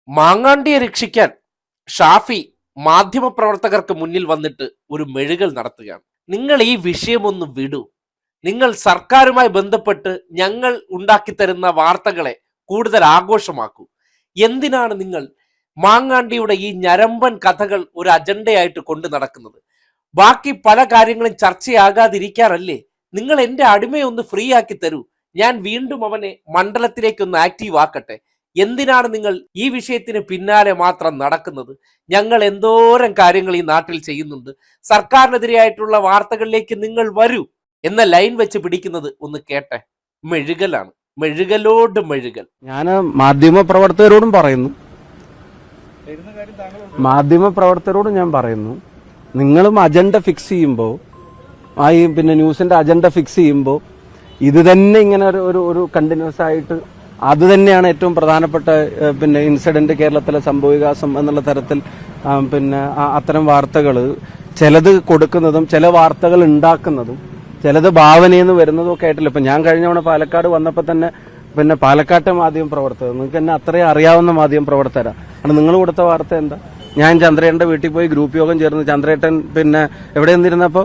മാങ്ങാണ്ടിയെ രക്ഷിക്കാൻ ഷാഫി മാധ്യമപ്രവർത്തകർക്ക് മുന്നിൽ വന്നിട്ട് ഒരു മെഴുകൽ നടത്തുകയാണ്. നിങ്ങൾ ഈ വിഷയമൊന്ന് വിടൂ. നിങ്ങൾ സർക്കാരുമായി ബന്ധപ്പെട്ട് ഞങ്ങൾ ഉണ്ടാക്കിത്തരുന്ന വാർത്തകളെ കൂടുതൽ ആഘോഷമാക്കൂ. എന്തിനാണ് നിങ്ങൾ മാങ്ങാണ്ടിയുടെ ഈ ഞരമ്പൻ കഥകൾ ഒരു അജണ്ടയായിട്ട് കൊണ്ടു നടക്കുന്നത്? ബാക്കി പല കാര്യങ്ങളും ചർച്ചയാകാതിരിക്കാനല്ലേ? നിങ്ങൾ എൻ്റെ അടിമയെ ഒന്ന് ഫ്രീ ആക്കി തരൂ, ഞാൻ വീണ്ടും അവനെ മണ്ഡലത്തിലേക്ക് ഒന്ന് ആക്റ്റീവ് ആക്കട്ടെ. എന്തിനാണ് നിങ്ങൾ ഈ വിഷയത്തിന് പിന്നാലെ മാത്രം നടക്കുന്നത്? ഞങ്ങൾ എന്തോരം കാര്യങ്ങൾ ഈ നാട്ടിൽ ചെയ്യുന്നുണ്ട്. സർക്കാരിനെതിരെയായിട്ടുള്ള വാർത്തകളിലേക്ക് നിങ്ങൾ വരൂ എന്ന ലൈൻ വെച്ച് പിടിക്കുന്നത് ഒന്ന് കേട്ടെ. മെഴുകലാണ്, മെഴുകലോട് മെഴുകൽ. ഞാൻ മാധ്യമപ്രവർത്തകരോടും പറയുന്നു, നിങ്ങളും അജണ്ട ഫിക്സ് ചെയ്യുമ്പോൾ, പിന്നെ ന്യൂസിന്റെ അജണ്ട ഫിക്സ് ചെയ്യുമ്പോൾ ഇത് തന്നെ ഇങ്ങനെ ഒരു കണ്ടിന്യൂസ് ആയിട്ട് അത് തന്നെയാണ് ഏറ്റവും പ്രധാനപ്പെട്ട പിന്നെ ഇൻസിഡന്റ് കേരളത്തിലെ സംഭവവികാസം എന്നുള്ള തരത്തിൽ പിന്നെ അത്തരം വാർത്തകൾ ചിലത് കൊടുക്കുന്നതും ചില വാർത്തകൾ ഉണ്ടാക്കുന്നതും ചിലത് ഭാവനയെന്ന് വരുന്നതും ഒക്കെ ആയിട്ടില്ല. ഇപ്പൊ ഞാൻ കഴിഞ്ഞ തവണ പാലക്കാട് വന്നപ്പോൾ തന്നെ പിന്നെ പാലക്കാട്ടെ മാധ്യമ പ്രവർത്തകർ, നിങ്ങൾക്ക് എന്നെ അത്രയും അറിയാവുന്ന മാധ്യമ പ്രവർത്തകരാണ്. നിങ്ങൾ കൊടുത്ത വാർത്ത എന്താ? ഞാൻ ചന്ദ്രേട്ടന്റെ വീട്ടിൽ പോയി ഗ്രൂപ്പ് യോഗം ചേർന്ന് ചന്ദ്രേട്ടൻ പിന്നെ എവിടെ നിന്നിരുന്നപ്പോ